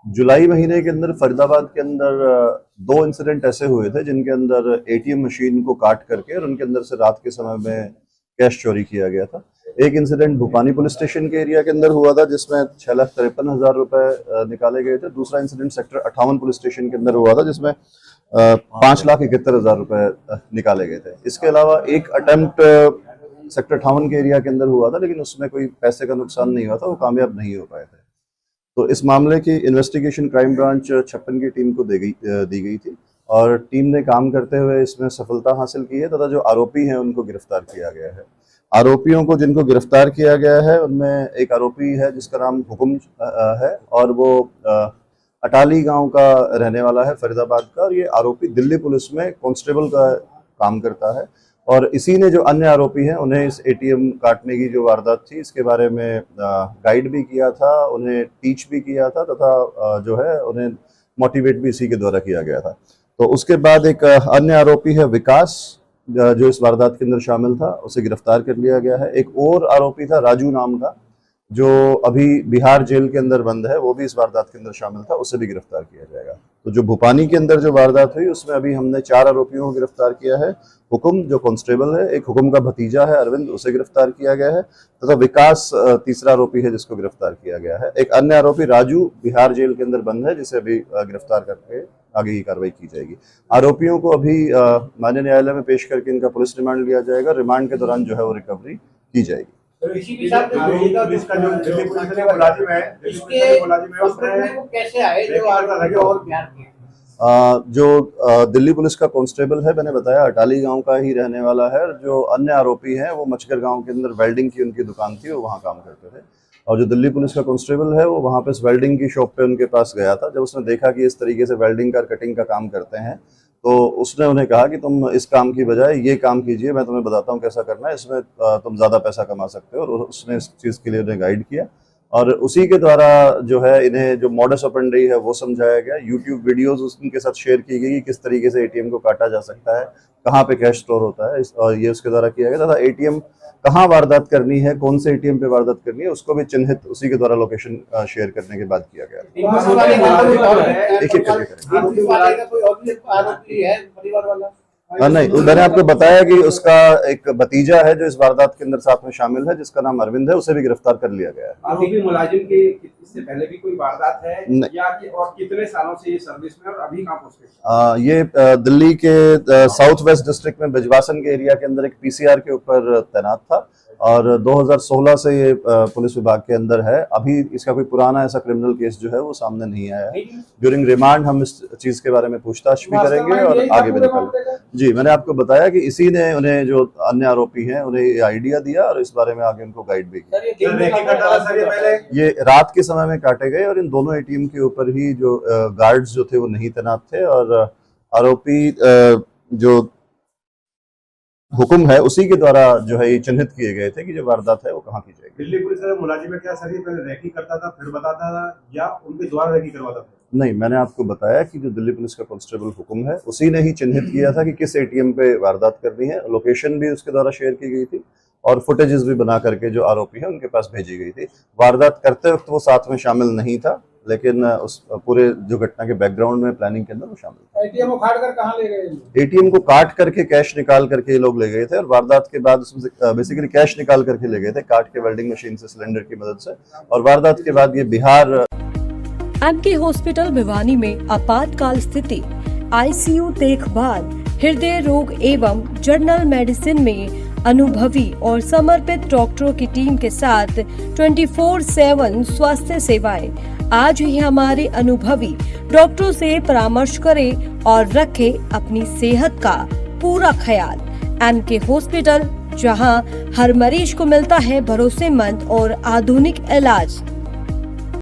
जुलाई महीने के अंदर फरीदाबाद के अंदर दो इंसिडेंट ऐसे हुए थे जिनके अंदर एटीएम मशीन को काट करके और उनके अंदर से रात के समय में कैश चोरी किया गया था। एक इंसिडेंट भूपानी पुलिस स्टेशन के एरिया के अंदर हुआ था जिसमें 6,53,000 रुपए निकाले गए थे। दूसरा इंसिडेंट सेक्टर 58 पुलिस स्टेशन के अंदर हुआ था जिसमें 5,71,000 रुपए निकाले गए थे। इसके अलावा एक अटेम्प्ट सेक्टर 58 के एरिया के अंदर हुआ था, लेकिन उसमें कोई पैसे का नुकसान नहीं हुआ था, वो कामयाब नहीं हो पाए थे। तो इस मामले की इन्वेस्टिगेशन क्राइम ब्रांच 56 की टीम को दी गई थी और टीम ने काम करते हुए इसमें सफलता हासिल की है तथा जो आरोपी हैं उनको गिरफ्तार किया गया है। आरोपियों को जिनको गिरफ्तार किया गया है उनमें एक आरोपी है जिसका नाम हुकुम है और वो अटाली गांव का रहने वाला है, फरीदाबाद का। और ये आरोपी दिल्ली पुलिस में कांस्टेबल का काम करता है और इसी ने जो अन्य आरोपी हैं उन्हें इस एटीएम काटने की जो वारदात थी इसके बारे में गाइड भी किया था, उन्हें टीच भी किया था तथा जो है उन्हें मोटिवेट भी इसी के द्वारा किया गया था। तो उसके बाद एक अन्य आरोपी है विकास जो इस वारदात के अंदर शामिल था, उसे गिरफ्तार कर लिया गया है। एक और आरोपी था राजू नाम का जो अभी बिहार जेल के अंदर बंद है, वो भी इस वारदात के अंदर शामिल था, उसे भी गिरफ्तार किया जाएगा। तो जो भूपानी के अंदर जो वारदात हुई उसमें अभी हमने 4 आरोपियों को गिरफ्तार किया है। हुकुम जो कांस्टेबल है, एक हुकुम का भतीजा है अरविंद, उसे गिरफ्तार किया गया है तथा विकास तीसरा आरोपी है जिसको गिरफ्तार किया गया है। एक अन्य आरोपी राजू बिहार जेल के अंदर बंद है जिसे अभी गिरफ्तार करके आगे की कार्रवाई की जाएगी। आरोपियों को अभी माननीय न्यायालय में पेश करके इनका पुलिस रिमांड लिया जाएगा। रिमांड के दौरान जो है वो रिकवरी की जाएगी। इसी के साथ पुलिस का जो दिल्ली पुलिस का मुलाजिम है, इसके वो कैसे आए जो और बिहार के जो दिल्ली पुलिस का कांस्टेबल है, मैंने बताया अटाली गांव का ही रहने वाला है। जो अन्य आरोपी हैं वो मचकर गांव के अंदर वेल्डिंग की उनकी दुकान थी, वो वहां काम करते थे। और जो दिल्ली पुलिस का कांस्टेबल है वो वहां पे इस वेल्डिंग की शॉप पे उनके पास गया था। जब उसने देखा कि इस तरीके से वेल्डिंग का कटिंग का काम करते हैं तो उसने उन्हें कहा कि तुम इस काम की बजाय ये काम कीजिए, मैं तुम्हें बताता हूँ कैसा करना है, इसमें तुम ज़्यादा पैसा कमा सकते हो। और उसने इस चीज़ के लिए उन्हें गाइड किया और उसी के द्वारा जो है इन्हें जो मॉडस ऑपरेंडी है वो समझाया गया। यूट्यूब वीडियोस उनके साथ शेयर की गई कि किस तरीके से एटीएम को काटा जा सकता है, कहाँ पे कैश स्टोर होता है, और ये उसके द्वारा किया गया। तथा एटीएम कहाँ वारदात करनी है, कौन से एटीएम पे वारदात करनी है, उसको भी चिन्हित उसी के द्वारा लोकेशन शेयर करने के बाद किया गया। नहीं, मैंने आपको बताया कि उसका एक भतीजा है जो इस वारदात के अंदर साथ में शामिल है जिसका नाम अरविंद है, उसे भी गिरफ्तार कर लिया गया है। आरोपी मुलाजिम के इससे पहले भी कोई वारदात है या कि और कितने सालों से ये सर्विस में और अभी कहाँ पोस्टेड? ये दिल्ली के साउथ वेस्ट डिस्ट्रिक्ट में बिजवासन के एरिया के अंदर एक पीसीआर के ऊपर तैनात था और 2016 से ये पुलिस विभाग के अंदर है। अभी इसका कोई पुराना ऐसा क्रिमिनल केस जो है वो सामने नहीं आया है। ड्यूरिंग रिमांड हम इस चीज के बारे में पूछताछ भी करेंगे और आगे भी निकलेंगे। जी, मैंने आपको बताया कि इसी ने उन्हें जो अन्य आरोपी हैं उन्हें ये आइडिया दिया और इस बारे में आगे उनको गाइड भी किया। ये रात के समय में काटे गए और इन दोनों एटीएम के ऊपर ही जो गार्ड्स जो थे वो नहीं तैनात थे और आरोपी जो हुक्म है उसी के द्वारा जो है ये चिन्हित किए गए थे कि जो वारदात है वो कहाँ की जाएगी। दिल्ली पुलिस का मुलाजिम क्या सर ये पहले रैकी करता था फिर बताता था या उनके द्वारा रैकी करवाता था? नहीं, मैंने आपको बताया कि जो दिल्ली पुलिस का कांस्टेबल हुक्म है उसी ने ही चिन्हित किया था कि किस एटीएम पे वारदात करनी है। लोकेशन भी उसके द्वारा शेयर की गई थी और फुटेजेस भी बना करके जो आरोपी है उनके पास भेजी गई थी। वारदात करते वक्त वो साथ में शामिल नहीं था, लेकिन उस पूरे जो घटना के बैकग्राउंड में प्लानिंग के अंदर वो शामिल था। एटीएम को काट कर कहाँ ले गए? एटीएम को काट करके कैश निकाल करके ये लोग ले गए थे और वारदात के बाद उसमें से बेसिकली कैश निकाल करके ले गए थे काट के वेल्डिंग मशीन से सिलेंडर की मदद से। और वारदात के बाद ये बिहार एमके हॉस्पिटल भिवानी में आपातकाल स्थिति, आईसीयू देखभाल, हृदय रोग एवं जनरल मेडिसिन में अनुभवी और समर्पित डॉक्टरों की टीम के साथ 24/7 स्वास्थ्य सेवाएं। आज ही हमारे अनुभवी डॉक्टरों से परामर्श करें और रखें अपनी सेहत का पूरा ख्याल। एमके हॉस्पिटल, जहां हर मरीज को मिलता है भरोसेमंद और आधुनिक इलाज।